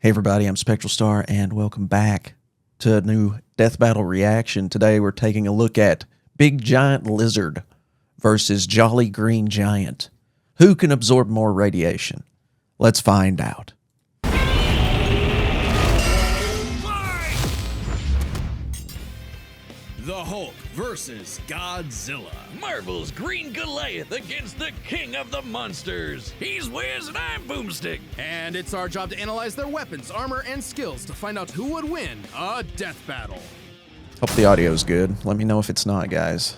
Hey everybody, I'm SpectralStar and welcome back to a new Death Battle reaction. Today we're taking a look at Big Giant Lizard versus Jolly Green Giant. Who can absorb more radiation? Let's find out. The Hulk versus Godzilla. Marvel's Green Goliath against the king of the monsters. He's Wiz and I'm Boomstick. And it's our job to analyze their weapons, armor, and skills to find out who would win a death battle. Hope the audio's good. Let me know if it's not, guys.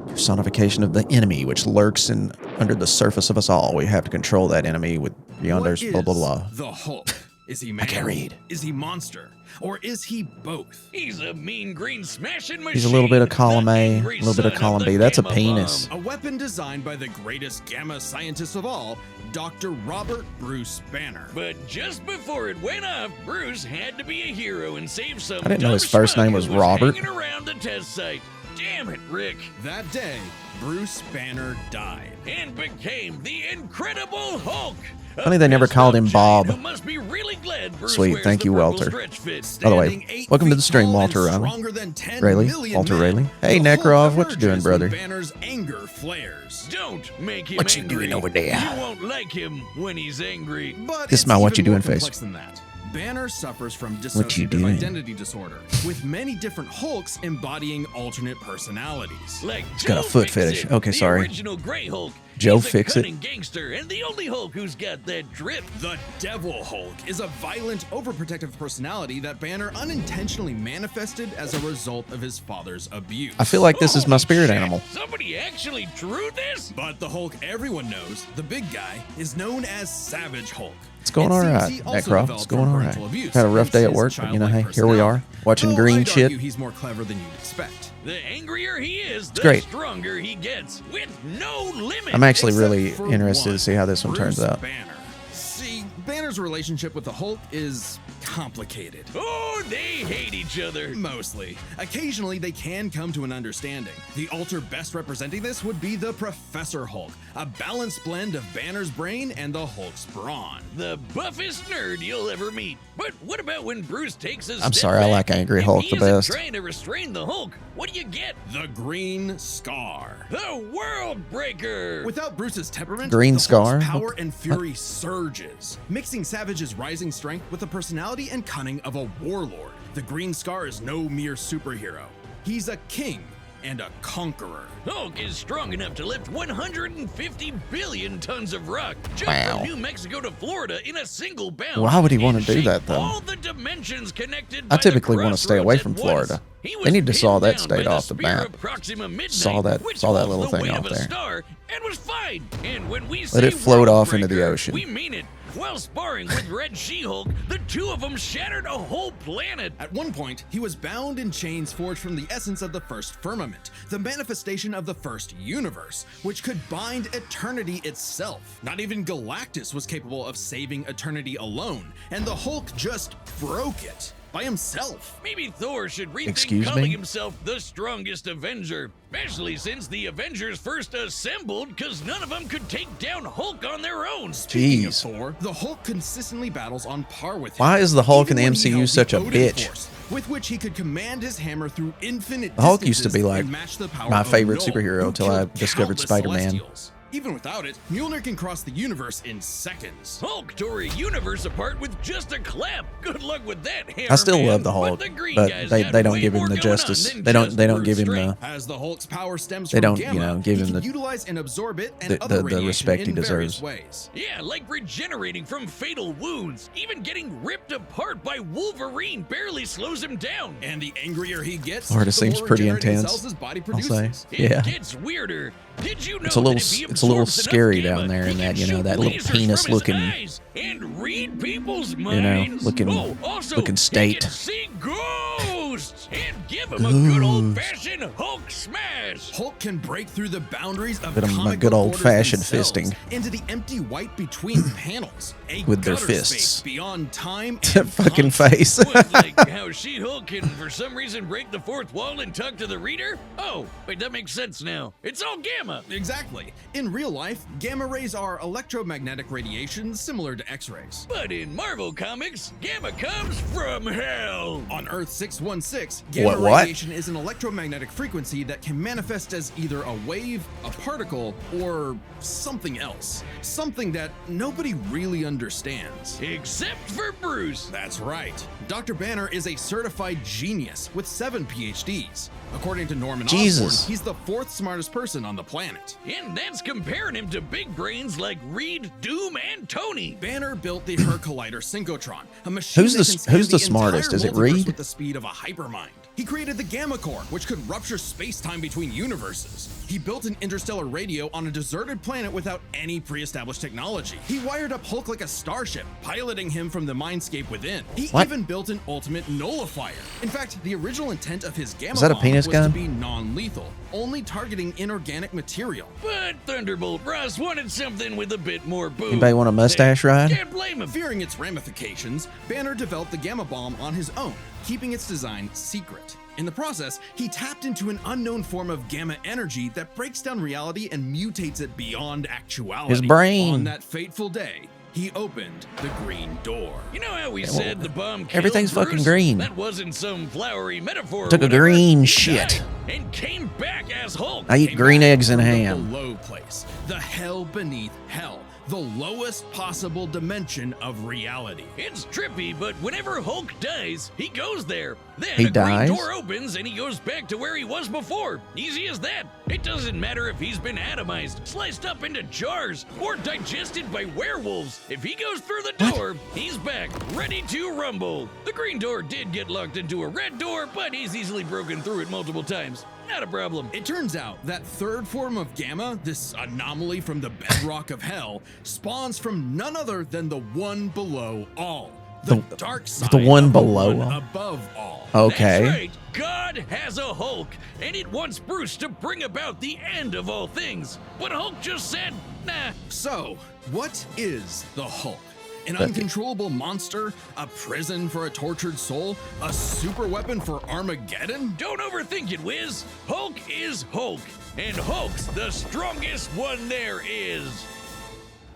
Personification of the enemy, which lurks under the surface of us all. We have to control that enemy with beyond our blah blah blah. The Hulk. Is he man? I can't read. Is he monster? Or is he both? He's a mean green smashing machine. He's a little bit of column A, a little bit of column B. That's a penis. A weapon designed by the greatest gamma scientist of all, Dr. Robert Bruce Banner. But just before it went off, Bruce had to be a hero and save some. I didn't know his first name was Robert. Hanging around the test site. Damn it, Rick. That day, Bruce Banner died. And became the Incredible Hulk. Funny they never called him Bob. Who must be really glad Bruce Sweet, wears thank the you, purple Walter. stretch fit. By the way, welcome to the stream, Walter Rayleigh. Walter Rayleigh. Hey, Nekrov, what you doing, brother? Banner's anger flares. Don't make him What you angry. doing over there? You won't like him when he's angry. But This is my it's what you even more doing face. complex than that. Banner suffers from What you dissociative doing? identity disorder, with many different Hulks embodying alternate personalities. Like got a Joe foot Fix-It, fetish. Okay, the sorry. original Grey Hulk. Joe He's a Fix-It. cunning gangster and the only Hulk who's got that drip. The Devil Hulk is a violent, overprotective personality that Banner unintentionally manifested as a result of his father's abuse. I feel like this is my Holy spirit shit, animal. Somebody actually drew this? But the Hulk everyone knows, the big guy, is known as Savage Hulk. It's going It all seems right, he also Necro. developed It's going from all right. parental abuse, Had a rough hence day at his work, but you know, hey, childlike here we are, personality. watching Though green I'd shit. argue he's more clever than you'd expect. The angrier he is, the great. stronger he gets, with no limit. I'm actually Except really for interested one, to see how this one turns Bruce out. Banner. See, Banner's relationship with the Hulk is complicated. Oh, they hate each other. Mostly. Occasionally, they can come to an understanding. The alter best representing this would be the Professor Hulk, a balanced blend of Banner's brain and the Hulk's brawn. The buffest nerd you'll ever meet. But what about when Bruce takes a I'm step sorry, I back? like Angry If Hulk he the isn't best. trying to restrain the Hulk, what do you get? The Green Scar. The World Breaker. Without Bruce's temperament, Green the Scar? Hulk's power and fury surges, mixing Savage's rising strength with the personality and cunning of a warlord. The Green Scar is no mere superhero. He's a king and a conqueror. Hulk is strong enough to lift 150 billion tons of rock just Wow. from New Mexico to Florida in a single bound. Why would he want and to do shape that, though? All the dimensions connected I by typically the want to stay away crossroads from at once. Florida. He They need to was saw pinned that down state by off the spear map. of Proxima Midnight, Saw that which little holds the thing weight off of a there. star, and was fine. And when we Let say it float World off into the Breaker, ocean. we mean it. While sparring with Red She-Hulk, the two of them shattered a whole planet. At one point, he was bound in chains forged from the essence of the first firmament, the manifestation of the first universe, which could bind eternity itself. Not even Galactus was capable of saving eternity alone, and the Hulk just broke it by himself. Maybe Thor should rethink Excuse calling me? himself the strongest Avenger, especially since the Avengers first assembled because none of them could take down Hulk on their own. Speaking of Jeez. Thor, the Hulk consistently battles on par with him. Why is the Hulk in Even the when he MCU held such the a Odin bitch? Force, with which he could command his hammer through infinite The Hulk used to be distances like and match the power my of favorite Mjolnir, superhero who till I killed discovered countless Spider-Man. Celestials. Even without it, Mjolnir can cross the universe in seconds. Hulk tore a universe apart with just a clap. Good luck with that, hammer I still man. love the But Hulk, the green but guys they got don't way give him more the going on justice. than They don't just give him brute the As the Hulk's power stems They from don't, gamma, you know, give he him can the- utilize and absorb it and the other radiation respect he in various deserves. ways. Yeah, like regenerating from fatal wounds. Even getting ripped apart by Wolverine barely slows him down. And the angrier he gets, Lord, it the seems more pretty regenerating intense, cells his body I'll say. produces. It Yeah. gets weirder. Did you know It's a little that if he it's a little absorbs enough scary gamma, down there he in that, can you know, shoot that little lasers penis from his looking, eyes and read people's you know, minds. looking Oh, also, looking he state. can see ghosts. And guess Give him a good old-fashioned Hulk smash. Hulk can break through the boundaries of Bit of my comic good book old-fashioned borders themselves fisting. into the empty white between panels. A With their gutter fists. space beyond time That and fucking concept. face. What, like how She-Hulk can for some reason break the fourth wall and talk to the reader? Oh, wait, that makes sense now. It's all gamma. Exactly. In real life, gamma rays are electromagnetic radiation similar to X-rays. But in Marvel Comics, gamma comes from hell. On Earth 616, gamma What? radiation is an electromagnetic frequency that can manifest as either a wave, a particle, or something else. Something that nobody really understands. Except for Bruce. That's right. Dr. Banner is a certified genius with 7 PhDs. According to Norman Jesus. Osborn, he's the 4th smartest person on the planet. And that's comparing him to big brains like Reed, Doom, and Tony. Banner built the Her Collider synchrotron, a machine Who's that the- can scan who's the entire smartest? Is it multiverse Reed? with the speed of a hypermind. He created the Gamma Core, which could rupture space-time between universes. He built an interstellar radio on a deserted planet without any pre-established technology. He wired up Hulk like a starship, piloting him from the mindscape within. He What? even built an ultimate nullifier. In fact, the original intent of his Gamma Is that a bomb penis was gun? to be non-lethal, only targeting inorganic material. But Thunderbolt Ross wanted something with a bit more boom. Anybody want a mustache ride? Can't blame him. Fearing its ramifications, Banner developed the Gamma Bomb on his own, keeping its design secret. In the process, he tapped into an unknown form of gamma energy that breaks down reality and mutates it beyond actuality. His brain. On that fateful day, he opened the Green Door. You know how we said the bomb killed everything's Bruce? fucking green. That wasn't some flowery metaphor. or Took a whatever. green He shit. died And came back as Hulk. I eat Came green back eggs and from ham. The low place, the hell beneath hell, the lowest possible dimension of reality. It's trippy, but whenever Hulk dies, he goes there. Then He a dies? green door opens and he goes back to where he was before. Easy as that. It doesn't matter if he's been atomized, sliced up into jars, or digested by werewolves. If he goes through the door, he's back, ready to rumble. The green door did get locked into a red door, but he's easily broken through it multiple times. Not a problem. It turns out that third form of gamma, this anomaly from the bedrock of hell, spawns from none other than the one below all. The dark side the one of the below one all. above all. Okay. That's right. God has a Hulk, and it wants Bruce to bring about the end of all things. But Hulk just said, nah. So, what is the Hulk? An uncontrollable monster? A prison for a tortured soul? A super weapon for Armageddon? Don't overthink it, Wiz. Hulk is Hulk, and Hulk's the strongest one there is.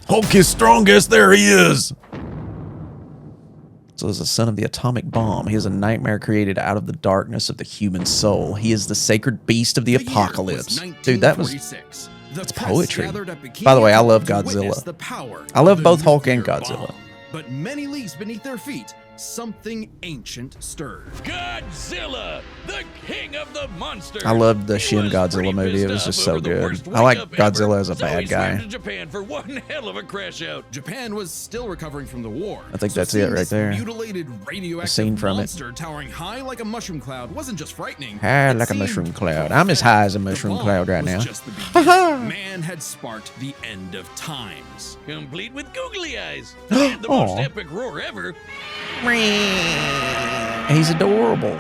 Hulk is strongest, there he is. So as the son of the atomic bomb, he is a nightmare created out of the darkness of the human soul. He is the sacred beast of the The year apocalypse. was Dude, that was 1946. that's The press poetry. gathered at Bikini By the way, I Atoll love to Godzilla. witness the power I love of the both Hulk and nuclear Godzilla. bomb. But many leagues beneath their feet, something ancient stirred. Godzilla, the king of the monsters. I loved the He Shin was Godzilla pretty movie. It was pissed just off so over the good. worst I like wake-up Godzilla ever, as a so bad he swam guy. to Japan for one hell of a crash out. Japan was still recovering from the war. I think so that's it seeing right this there. Mutilated radioactive scene from it. monster towering high like a mushroom cloud wasn't just frightening. High it like a seemed mushroom cloud. I'm as high as a the mushroom bomb cloud right was now. just the beginning. Man had sparked the end of times. Complete with googly eyes. And the most Aw. epic roar ever. He's adorable.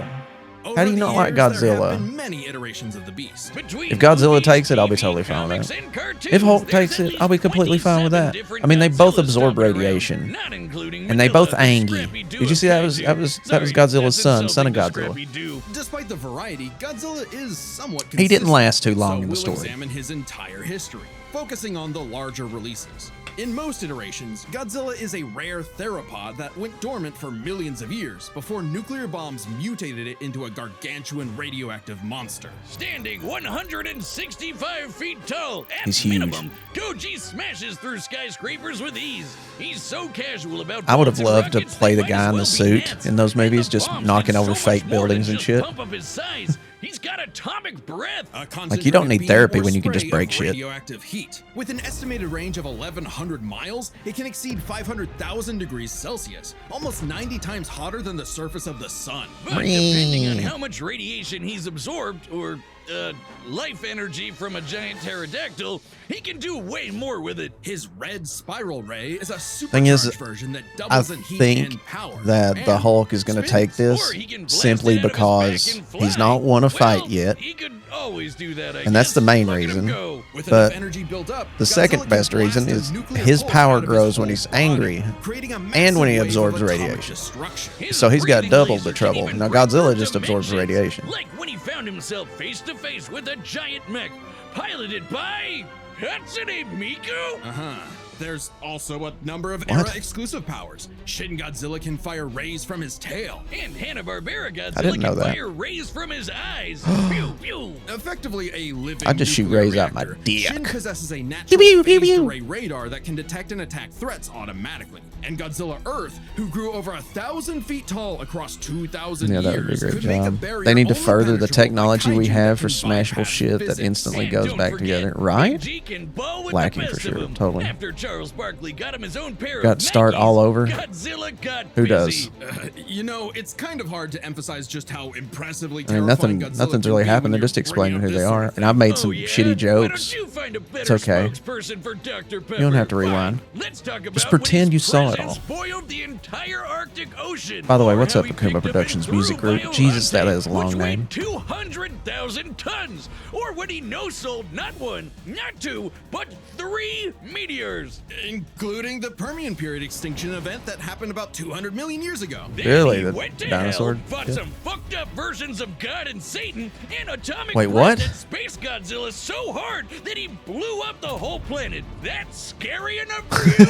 How do you Over not the like years, there have Godzilla? been many iterations of the beast. Between If Godzilla movies, takes it, I'll be TV, totally fine with comics, that. and cartoons, If Hulk there's takes at it, I'll be least completely fine with 27 that. different I mean, they both Godzillas absorb stomping around, radiation. not including And they both Manila, Angie. Scrappy Doo Did you see that was Adventure. that was Sorry, Godzilla's that's son of insulting to Godzilla. Scrappy Doo. Despite the variety, Godzilla is somewhat consistent. He didn't last too long so in the we'll story. examine his entire history, focusing on the larger releases. In most iterations, Godzilla is a rare theropod that went dormant for millions of years before nuclear bombs mutated it into a gargantuan radioactive monster. Standing 165 feet tall, at He's huge. minimum, Goji smashes through skyscrapers with ease. He's so casual about I would have bullets and loved to rockets, play they the might guy as in the well be suit ants. in those And the movies, just bombs knocking did over so fake much more than buildings and just shit. Pump up his size. He's got atomic breath. Like you don't need therapy when you can just break shit. Radioactive heat. With an estimated range of 1,100 miles, it can exceed 500,000 degrees Celsius, almost 90 times hotter than the surface of the sun. But depending on how much radiation he's absorbed, or life energy from a giant pterodactyl, he can do way more with it. His red spiral ray is a Thing is, supercharged version that I doubles in heat think and power. that the and Hulk is going to take spins. this Or he can blast simply it out of his because back and fly. he's not want to Well, fight yet. He could always do that, I And that's guess. the main Look at him reason. go. With But enough energy built up, the Godzilla second can best reason blast a is nuclear his pulse power out of his grows when whole he's body, angry creating a and when he massive wave of absorbs atomic radiation. destruction. His So he's got breathing double laser the can trouble. even Now break Godzilla through just absorbs dimensions. radiation. Like when he found himself face to face with a giant mech piloted by Hatsune Miku. There's also a number of What? era-exclusive powers. Shin Godzilla can fire rays from his tail. And Hanna-Barbera Godzilla didn't know can that. fire rays from his eyes. Pew, pew. Effectively a living I just shoot nuclear rays out my reactor, dick. Shin possesses a natural Pew, pew, pew, phased pew. array radar that can detect and attack threats automatically. And Godzilla Earth, who grew over 1,000 feet tall across 2,000 Yeah, that would be a years, great could make a job. barrier They need to only further the penetrable by technology we kaiju have that for can smashable bypass shit that physics. instantly And goes don't back forget, together, right? Big G can bow with Wacky the best for sure, of 'em. totally. After Charles Barkley got him his own pair Got of start Nikes, all over. Godzilla got Who busy. does? You know, it's kind of hard to emphasize just how impressively I mean, terrifying nothing's Godzilla can really be happened. when They're just you're explaining bringing who up they this sort are. of And I've made Oh, some yeah? shitty Why jokes. don't you find a better It's okay. spokesperson for Dr. Pepper? You don't have to Fine. rewind. Let's talk about Just pretend when you his saw it presence all. Spoiled the entire Arctic Ocean. By the way, Or what's how up, he Akuma picked up Productions and music threw group? Jesus, that Biolante, is a long which name. weighed 200,000 tons. Or when he no-sold not one, not two, but 3 meteors. including the Permian period extinction event that happened about 200 million years ago. Then Really? he The went to dinosaur hell, fought did? some fucked up versions of God and Satan, and atomic Wait, what? blasted Space Godzilla so hard that he blew up the whole planet. That's scary enough for you?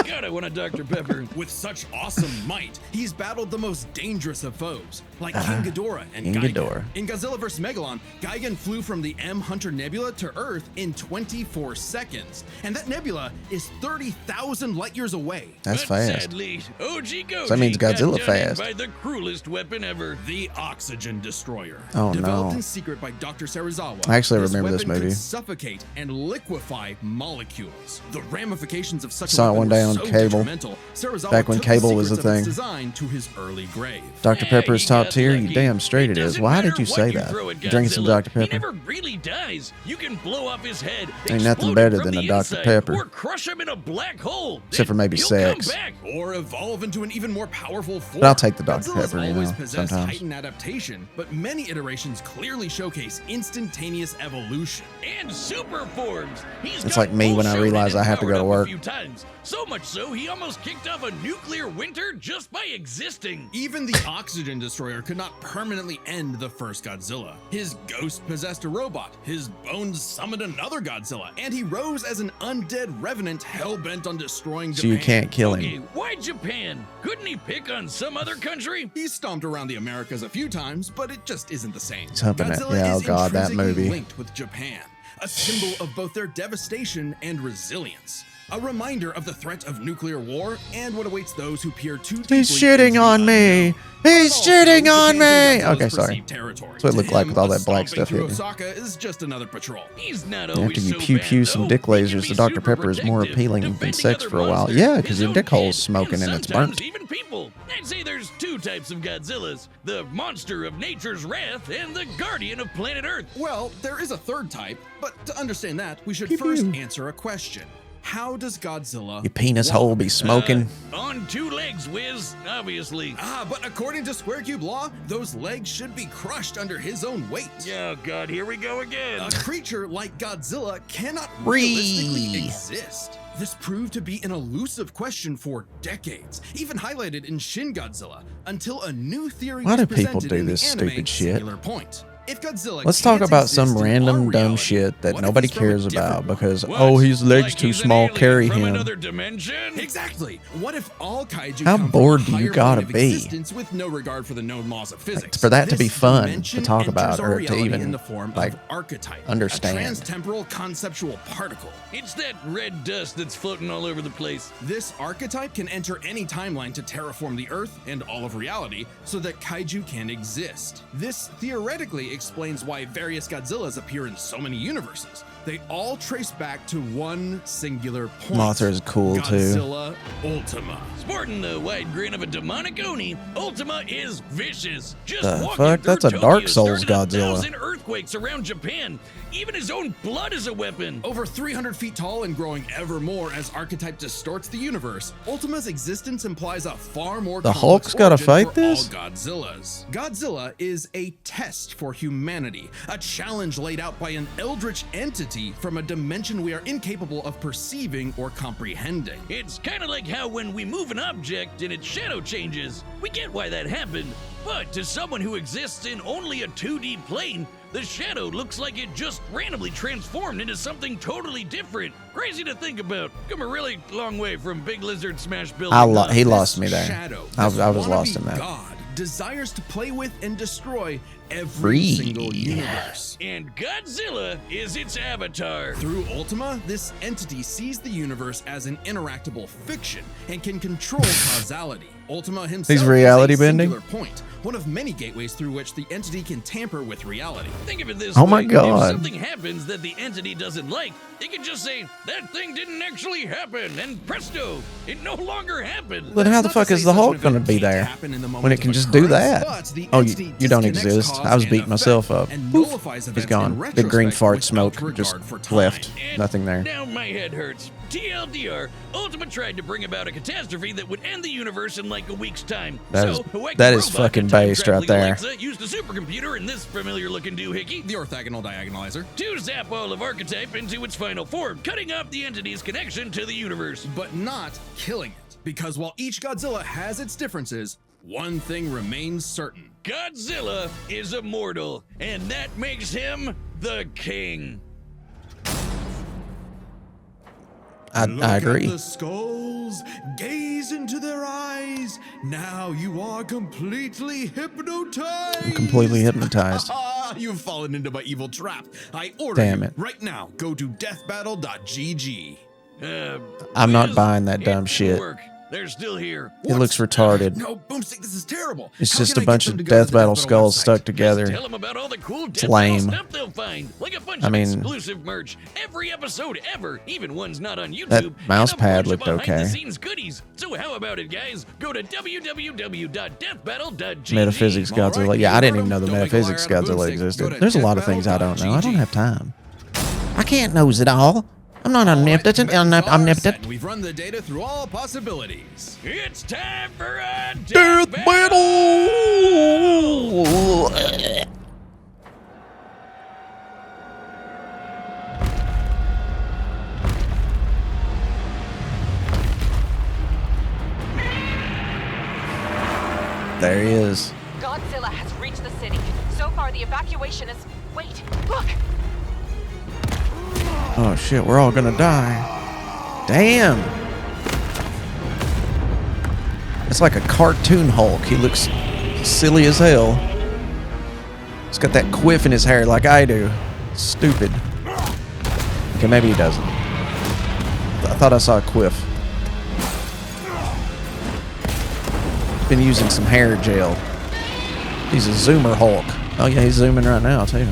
God, I want a Dr. Pepper. With such awesome might, he's battled the most dangerous of foes, like King Ghidorah and King Gigan. Ghidorah. In Godzilla vs. Megalon, Gigan flew from the M Hunter Nebula to Earth in 24 seconds, and that nebula is 30,000 light years away. That's But fast. sadly, OG Goji that means got Godzilla done in fast. by the cruelest weapon ever. The Oxygen Destroyer. Oh, Developed no. in secret by Dr. Serizawa. I actually remember this weapon movie. Could suffocate and liquefy molecules. The ramifications of such Saw a it weapon one day were on so cable. detrimental, Serizawa Back when took the cable was a secrets of its thing. design to his early grave. Dr. Pepper is He top got tier. You lucky. damn straight it is. doesn't Why matter did you what say that? throw at You drinking some Godzilla, Dr. Pepper? He never really dies. You can blow up his head. Ain't nothing explode better him from than a the Dr. inside, Pepper. Or crush him in a black hole. Except for maybe He'll sex. Come back. Or evolve into an even more powerful form. But I'll take the Dr. Godzilla's Pepper, you always know, possessed sometimes. heightened adaptation, but many iterations clearly showcase instantaneous evolution. And super forms. He's It's got like me when I full realize shonen I have to and go to powered up work. A few times. So much so, he almost kicked off a nuclear winter just by existing. Even the Oxygen Destroyer could not permanently end the first Godzilla. His ghost possessed a robot, his bones summoned another Godzilla, and he rose as an undead revenant hell-bent on destroying So Japan. you can't kill Okay, him. why Japan? Couldn't he pick on some other country? He's stomped around the Americas a few times, but it just isn't the same. He's humping it. Godzilla Yeah, oh is God, that intrinsically movie. linked with Japan, a symbol of both their devastation and resilience. A reminder of the threat of nuclear war and what awaits those who peer too deeply. He's shitting into the on me. unknown. He's Also, shitting on Japan's and me. Godzilla's Okay, sorry. perceived territory. That's what it looked To like him, with all that us black stomping stuff through hitting. Osaka is just another patrol. He's not After always you so pew bad, pew some though. dick He can lasers, be the Dr. super Pepper is more protective, appealing than defending sex other for a while. monsters, Yeah, because his your own dick hole's kid, smoking and it's sometimes burnt. even people. I'd say there's 2 types of Godzillas: the monster of nature's wrath and the guardian of planet Earth. Well, there is a third type, but to understand that, we should Pew first pew. answer a question. How does Godzilla Your penis walk? hole be smoking. On 2 legs, Wiz, obviously. But according to Square Cube law, those legs should be crushed under his own weight. Oh God, here we go again. A creature like Godzilla cannot Ree. realistically exist. This proved to be an elusive question for decades, even highlighted in Shin Godzilla, until a new theory Why was do people presented do in the this anime stupid shit? Singular Point. If Godzilla Let's can't talk about exist some in our random dumb reality, shit that what if nobody he's from a cares different about one? because, What? oh, his legs Like too he's an small, alien carry from him. another dimension? Exactly. What if all kaiju How come bored from a do you higher gotta plane of be? existence with no regard for the known laws of physics? for that to be This fun to dimension talk enters about our or to reality even, in the form like, of archetype, understand. a transtemporal conceptual particle. It's that red dust that's floating all over the place. This archetype can enter any timeline to terraform the Earth and all of reality so that kaiju can exist. This theoretically explains why various Godzillas appear in so many universes. They all trace back to one singular point. Mothra is cool, too. Godzilla Ultima. Sporting the wide grin of a demonic Oni, Ultima is vicious. Just The walking fuck? through That's a Tokyo Dark Souls started Godzilla. 1,000 earthquakes around Japan. Even his own blood is a weapon. Over 300 feet tall and growing ever more as archetype distorts the universe, Ultima's existence implies a far more The complex Hulk's gotta origin fight for this? all Godzillas. Godzilla is a test for humanity, a challenge laid out by an eldritch entity from a dimension we are incapable of perceiving or comprehending. It's kind of like how when we move an object and its shadow changes, we get why that happened. But to someone who exists in only a 2D plane, the shadow looks like it just randomly transformed into something totally different. Crazy to think about. Come a really long way from Big Lizard Smash Building. He lost me there. Shadow, I this was lost wannabe in that. God desires to play with and destroy every single universe. And Godzilla is its avatar. Through Ultima, this entity sees the universe as an interactable fiction and can control causality. Ultima himself He's reality is a bending? singular point, one of many gateways through which the entity can tamper with reality. Think of it this Oh way. my God. If something happens that the entity doesn't like, it can just say, that thing didn't actually happen, and presto, it no longer happened. Then how the That's not fuck to is say the such an Hulk going to event be can't there happen in the moment when it of can just do occurrence, that? but the Oh, entity you don't disconnects exist. cause I was and beating myself effect up. and Poof. nullifies He's events gone. in Big green retrospect fart without smoke regard just for time. left. And Nothing there. Now my head hurts. TLDR, Ultima tried to bring about a catastrophe that would end the universe in like a week's time. That So, is- a wacky that is robot fucking and time based right traveling there. Alexa used a supercomputer and this familiar-looking doohickey The orthogonal diagonalizer. to zap all of Archetype into its final form, cutting off the entity's connection to the universe. But not killing it. Because while each Godzilla has its differences, one thing remains certain. Godzilla is immortal, and that makes him the king. I Look at agree. the skulls, gaze into their eyes. Now you are completely hypnotized. Completely hypnotized. You've fallen into my evil trap. I order Damn you it. right now. Go to deathbattle.gg. I'm not Liz, buying that it dumb didn't shit. work. They're still here. It looks retarded. No, Boomstick, this is terrible. It's How just can a I bunch get of them to go to Death the Battle Death skulls website? stuck together. Tell them about all the cool Death lame. Battle stuff they'll find, like a bunch I of mean- exclusive merch, every episode ever, even ones not on YouTube. That and mouse a pad bunch of looked okay. behind-the-scenes goodies. So how about it, guys? Go to www.deathbattle.gg. Metaphysics All right, Godzilla. Yeah, I didn't you even know heard the 'em. Don't make a liar Metaphysics out of Godzilla Boomstick. Go existed. to There's a lot of things I don't know. I don't deathbattle.gg. have time. I can't knows it all. I'm not omnipotent. Omnipotent. We've run the data through all possibilities. It's time for a Death Battle! There he is. Godzilla has reached the city. So far, the evacuation is... Wait, look! Oh shit, we're all gonna die. Damn! It's like a cartoon Hulk. He looks silly as hell. He's got that quiff in his hair like I do. Stupid. Okay, maybe he doesn't. I thought I saw a quiff. Been using some hair gel. He's a zoomer Hulk. Oh yeah, he's zooming right now too.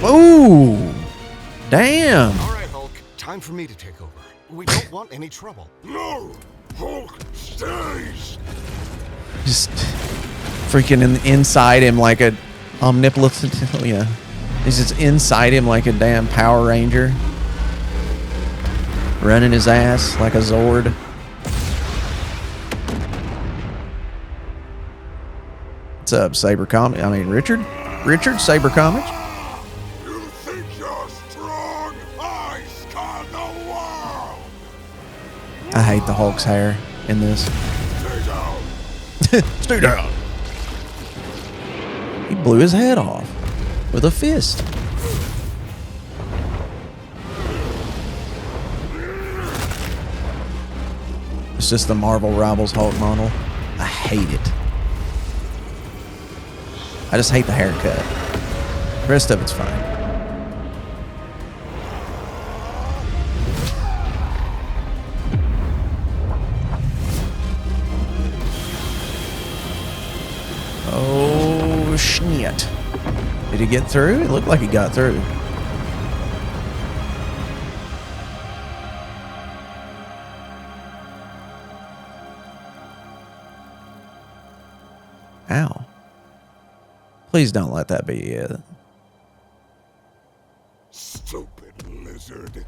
Ooh! Damn! All right, Hulk. Time for me to take over. We don't want any trouble. No! Hulk stays! Just freaking inside him like a omnipotent. Yeah. He's just inside him like a damn Power Ranger. Running his ass like a Zord. What's up, Saber Comics? I mean, Richard? Richard, Saber Comics? You think you're strong? I scan the world! I hate the Hulk's hair in this. Stay down! Stay down. He blew his head off with a fist. It's just the Marvel Rivals Hulk model. I hate it. I just hate the haircut. The rest of it's fine. shit. Did he get through? It looked like he got through. Ow. Please don't let that be it. Stupid lizard.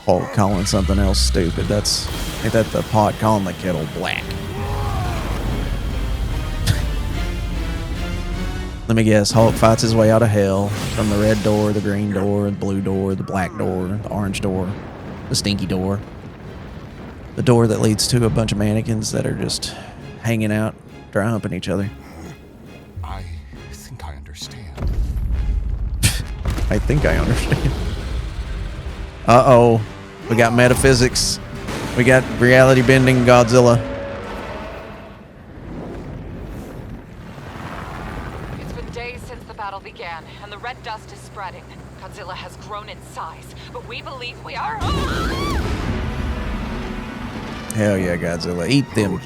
Hulk calling something else stupid. Ain't that the pot calling the kettle black? Let me guess, Hulk fights his way out of hell from the red door, the green door, the blue door, the black door, the orange door, the stinky door. The door that leads to a bunch of mannequins that are just hanging out, dry humping each other. I think I understand. I think I understand. Uh-oh. We got metaphysics. We got reality bending Godzilla. It's been days since the battle began, and the red dust is spreading. Godzilla has grown in size, but we believe we are... Hell yeah, Godzilla. Eat them.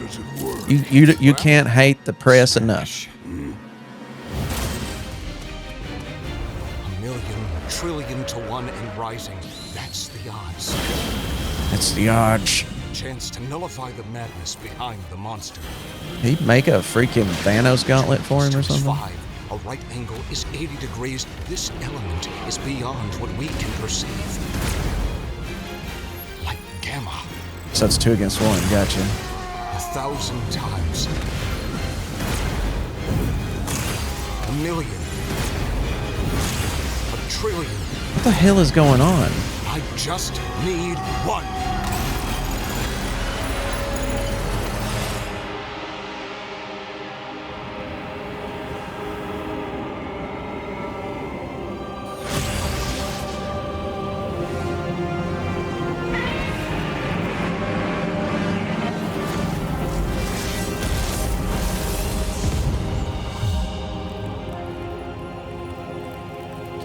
You can't hate the press enough. A million, trillion to one and rising. That's the odds. It's the odds. Chance to nullify the madness behind the monster. He'd make a freaking Thanos gauntlet for him or something. 5. A right angle is 80 degrees. This element is beyond what we can perceive. Like gamma. So it's 2 against 1. Gotcha. 1,000 times. A million. A trillion. What the hell is going on? I just need one.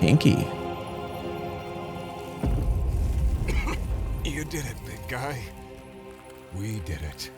Kinky. You did it, big guy. We did it.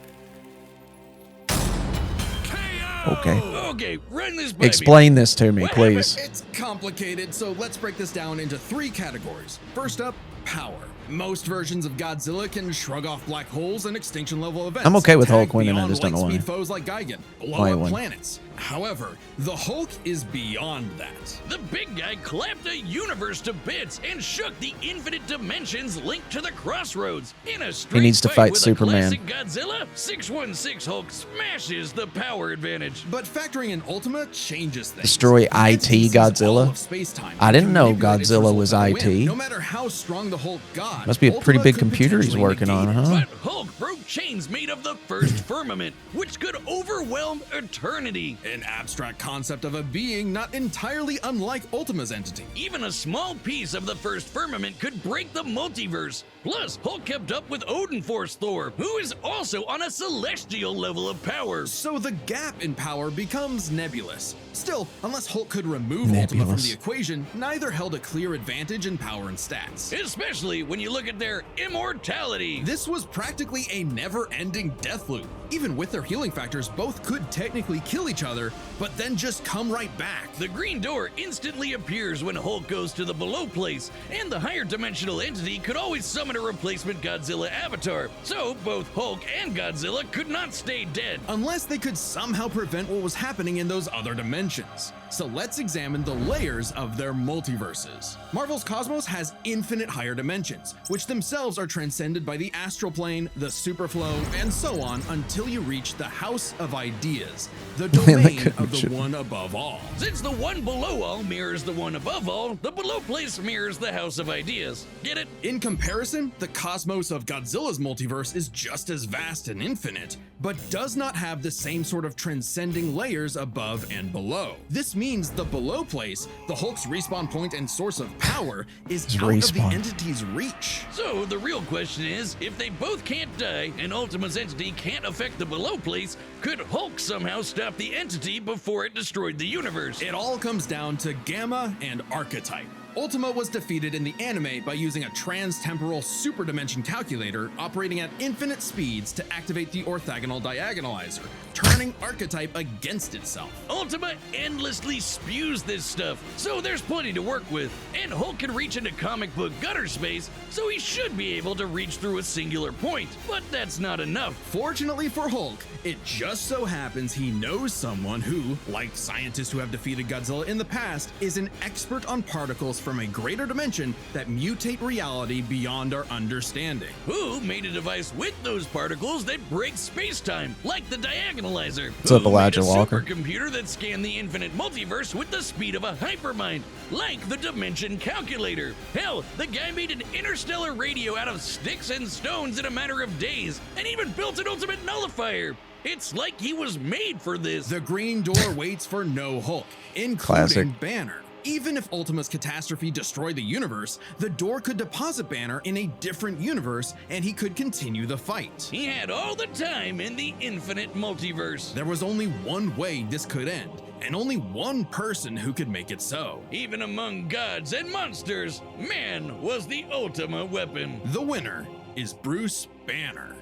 Okay. Okay, run this baby. Explain this to me, What please. It's complicated, so let's break this down into 3 categories. First up, power. Most versions of Godzilla can shrug off black holes and extinction level events. I'm okay with tag Hulk winning, I beyond just don't know light why. speed foes like Gigan, blow Why he up won. planets. However, the Hulk is beyond that. The big guy clapped a universe to bits and shook the infinite dimensions linked to the crossroads. In a straight needs to fight with Superman. A classic Godzilla, 616 Hulk smashes the power advantage. But factoring in Ultima changes things. Destroy The entity IT sees all Godzilla? of space-time I didn't and know manipulate its Godzilla result was to win. IT. No matter how strong the Hulk got, Must be a pretty Ultima big could computer he's potentially working on, negate it. huh? But Hulk broke chains made of the first firmament, which could overwhelm eternity. An abstract concept of a being not entirely unlike Ultima's entity. Even a small piece of the first firmament could break the multiverse. Plus, Hulk kept up with Odin Force Thor, who is also on a celestial level of power. So the gap in power becomes nebulous. Still, unless Hulk could remove Ultima from Nebulous. the equation, neither held a clear advantage in power and stats. Especially when you look at their immortality. This was practically a never-ending death loop. Even with their healing factors, both could technically kill each other, but then just come right back. The green door instantly appears when Hulk goes to the below place, and the higher dimensional entity could always summon a replacement Godzilla avatar. So both Hulk and Godzilla could not stay dead. Unless they could somehow prevent what was happening in those other dimensions. So let's examine the layers of their multiverses. Marvel's cosmos has infinite higher dimensions, which themselves are transcended by the astral plane, the superflow, and so on until you reach the House of Ideas, the domain of the one above all. Since the one below all mirrors the one above all, the below place mirrors the House of Ideas. Get it? In comparison, the cosmos of Godzilla's multiverse is just as vast and infinite, but does not have the same sort of transcending layers above and below. This means the below place, the Hulk's respawn point and source of power, is His out of the respawn. entity's reach. So the real question is, if they both can't die and Ultima's entity can't affect the below place, could Hulk somehow stop the entity before it destroyed the universe? It all comes down to Gamma and Archetype. Ultima was defeated in the anime by using a trans-temporal superdimension calculator operating at infinite speeds to activate the orthogonal diagonalizer, turning Archetype against itself. Ultima endlessly spews this stuff, so there's plenty to work with. And Hulk can reach into comic book gutter space, so he should be able to reach through a singular point. But that's not enough. Fortunately for Hulk, it just so happens he knows someone who, like scientists who have defeated Godzilla in the past, is an expert on particles from a greater dimension that mutate reality beyond our understanding. Who made a device with those particles that breaks space-time, like the diagonalizer? What's up, Who Elijah made a Walker? supercomputer that scanned the infinite multiverse with the speed of a hypermind, like the dimension calculator? Hell, the guy made an interstellar radio out of sticks and stones in a matter of days, and even built an ultimate nullifier. It's like he was made for this. The Green Door waits for no Hulk, including Classic. Banner. Even if Ultima's catastrophe destroyed the universe, the Door could deposit Banner in a different universe and he could continue the fight. He had all the time in the infinite multiverse. There was only one way this could end, and only one person who could make it so. Even among gods and monsters, man was the Ultima weapon. The winner is Bruce Banner.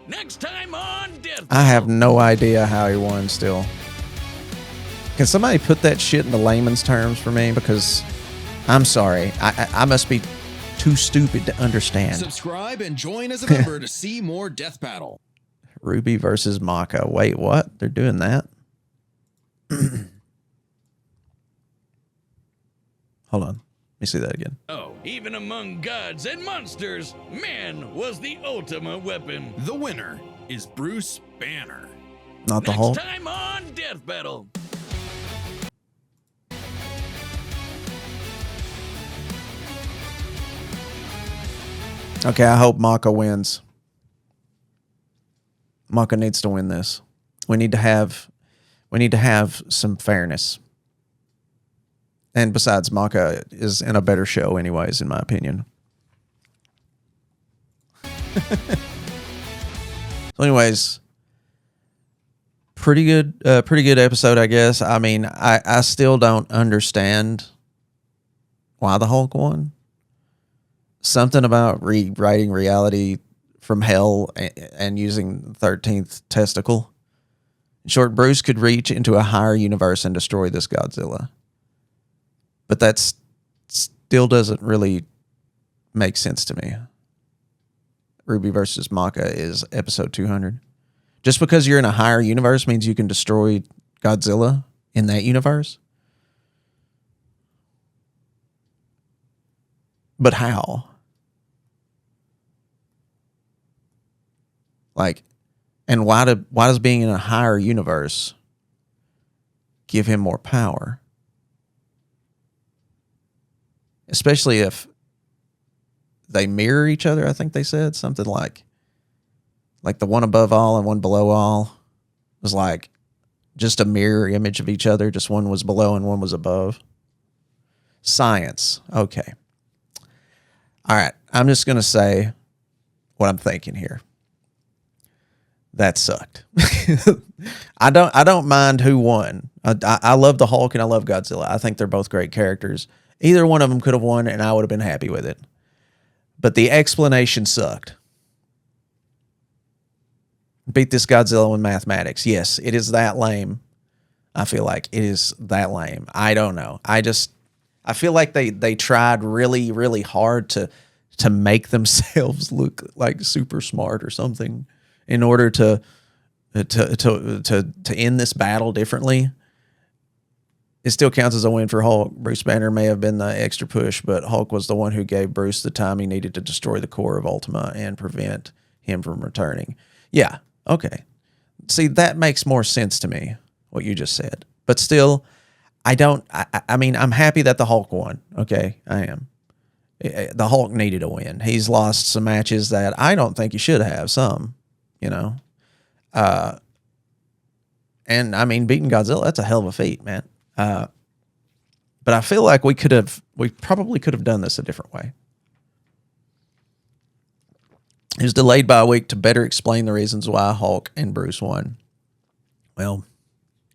Next time on Death I have no idea how he won still. Can somebody put that shit into layman's terms for me? Because I'm sorry. I must be too stupid to understand. Subscribe and join as a member to see more Death Battle. Ruby versus Maka. Wait, what? They're doing that? Hold on. Let me see that again. Oh, even among gods and monsters, man was the Ultima weapon. The winner is Bruce Banner. Not the Next Hulk. time on Death Battle. Okay, I hope Maka wins. Maka needs to win this. We need to have some fairness. And besides, Maka is in a better show anyways, in my opinion. So anyways, pretty good episode, I guess. I mean, I still don't understand why the Hulk won. Something about rewriting reality from hell and using the 13th testicle. In short, Bruce could reach into a higher universe and destroy this Godzilla. But that still doesn't really make sense to me. Ruby versus Maka is episode 200. Just because you're in a higher universe means you can destroy Godzilla in that universe? But how? Like, and why does being in a higher universe give him more power? Especially if they mirror each other, I think they said something like the one above all and one below all was like just a mirror image of each other. Just one was below and one was above. Science. Okay. All right. I'm just going to say what I'm thinking here. That sucked. I don't mind who won. I love the Hulk and I love Godzilla. I think they're both great characters. Either one of them could have won and I would have been happy with it. But the explanation sucked. Beat this Godzilla with mathematics. Yes, it is that lame. I feel like it is that lame. I don't know. I feel like they tried really, really hard to make themselves look like super smart or something in order to end this battle differently. It still counts as a win for Hulk. Bruce Banner may have been the extra push, but Hulk was the one who gave Bruce the time he needed to destroy the core of Ultima and prevent him from returning. Yeah, okay. See, that makes more sense to me, what you just said. But still, I mean, I'm happy that the Hulk won. Okay, I am. The Hulk needed a win. He's lost some matches that I don't think he should have, some, you know. And, I mean, beating Godzilla, that's a hell of a feat, man. But I feel like we probably could have done this a different way. It was delayed by a week to better explain the reasons why Hulk and Bruce won. Well,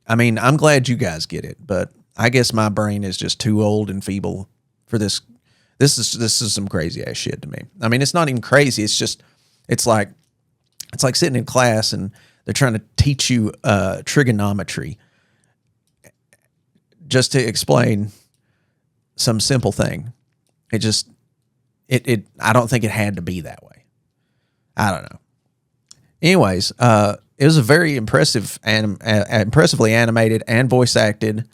I mean, I'm glad you guys get it, but I guess my brain is just too old and feeble for this. This is some crazy ass shit to me. I mean, it's not even crazy. It's like sitting in class and they're trying to teach you trigonometry just to explain some simple thing. I don't think it had to be that way. I don't know. Anyways, it was a very impressively animated and voice acted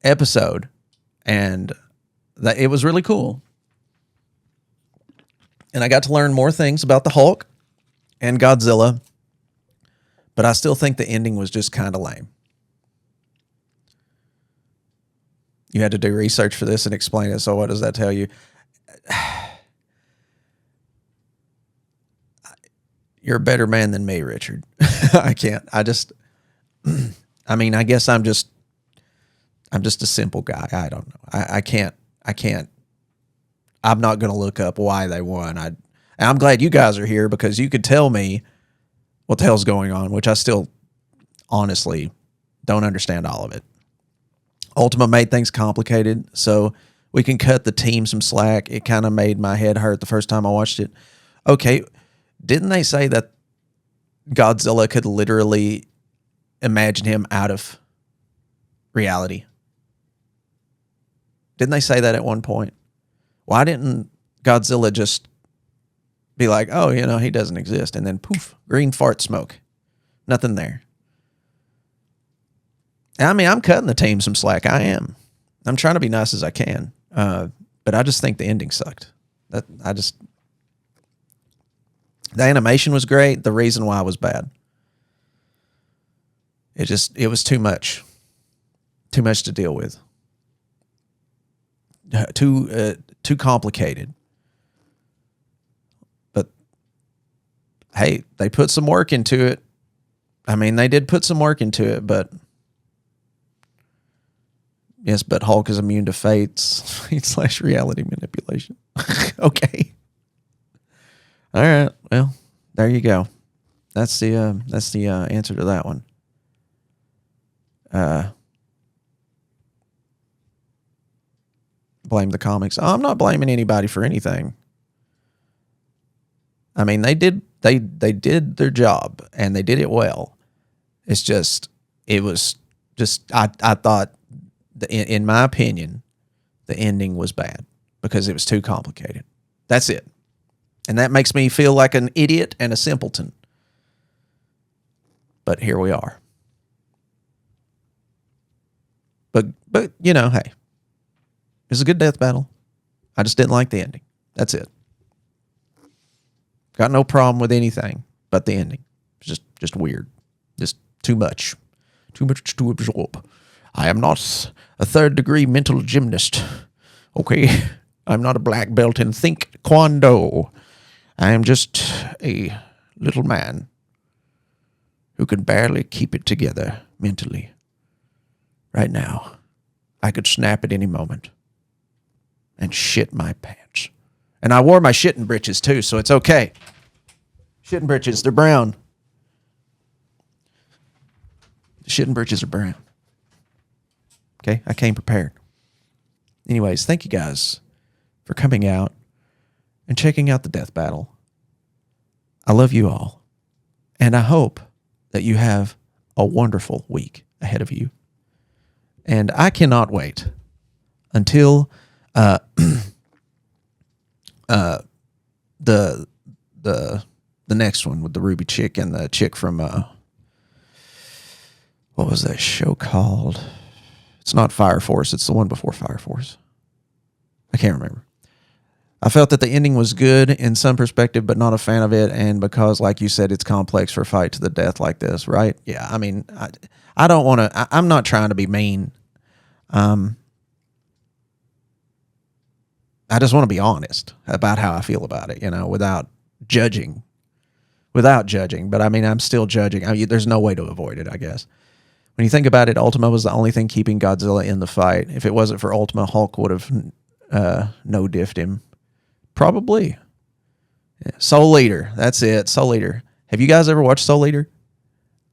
episode, and it was really cool. And I got to learn more things about the Hulk and Godzilla, but I still think the ending was just kind of lame. You had to do research for this and explain it, so what does that tell you? You're a better man than me, Richard. I can't. I guess I'm just a simple guy. I don't know. I can't. I'm not going to look up why they won. I'm glad you guys are here because you could tell me what the hell's going on, which I still honestly don't understand all of it. Ultima made things complicated, so we can cut the team some slack. It kind of made my head hurt the first time I watched it. Okay, didn't they say that Godzilla could literally imagine him out of reality? Didn't they say that at one point? Why didn't Godzilla just be like, oh, he doesn't exist, and then poof, green fart smoke. Nothing there. I mean, I'm cutting the team some slack. I am. I'm trying to be nice as I can. But I just think the ending sucked. The animation was great. The reason why was bad. It was too much. Too much to deal with. Too complicated. But hey, they put some work into it. I mean, they did put some work into it, but yes, but Hulk is immune to fates / reality manipulation. Okay. All right. Well, there you go. That's the answer to that one. Blame the comics. I'm not blaming anybody for anything. I mean, they did their job and they did it well. It's just, I thought, in my opinion, the ending was bad because it was too complicated. That's it. And that makes me feel like an idiot and a simpleton. But here we are. But hey, it was a good death battle. I just didn't like the ending. That's it. Got no problem with anything but the ending. It's just weird. Just too much. Too much to absorb. I am not a third-degree mental gymnast. Okay? I'm not a black belt in Think Kwando. I am just a little man who can barely keep it together mentally. Right now, I could snap at any moment and shit my pants. And I wore my shitting britches too, so it's okay. Shitting britches, they're brown. The shitting britches are brown. Okay, I came prepared. Anyways, thank you guys for coming out and checking out the death battle. I love you all. And I hope that you have a wonderful week ahead of you. And I cannot wait until the next one with the Ruby chick and the chick from what was that show called? It's not Fire Force. It's the one before Fire Force. I can't remember. I felt that the ending was good in some perspective, but not a fan of it. And because, like you said, it's complex for a fight to the death like this, right? Yeah, I mean, I don't want to... I'm not trying to be mean. I just want to be honest about how I feel about it, without judging. But I mean, I'm still judging. I mean, there's no way to avoid it, I guess. When you think about it, Ultima was the only thing keeping Godzilla in the fight. If it wasn't for Ultima, Hulk would have no-diffed him. Probably. Yeah. Soul Eater. That's it. Soul Eater. Have you guys ever watched Soul Eater?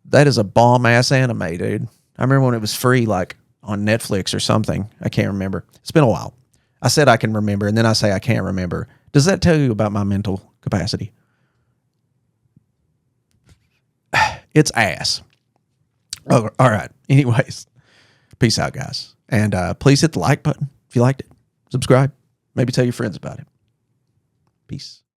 That is a bomb-ass anime, dude. I remember when it was free, like, on Netflix or something. I can't remember. It's been a while. I said I can remember, and then I say I can't remember. Does that tell you about my mental capacity? It's ass. Oh, all right. Anyways, peace out, guys. And please hit the like button if you liked it. Subscribe. Maybe tell your friends about it. Peace.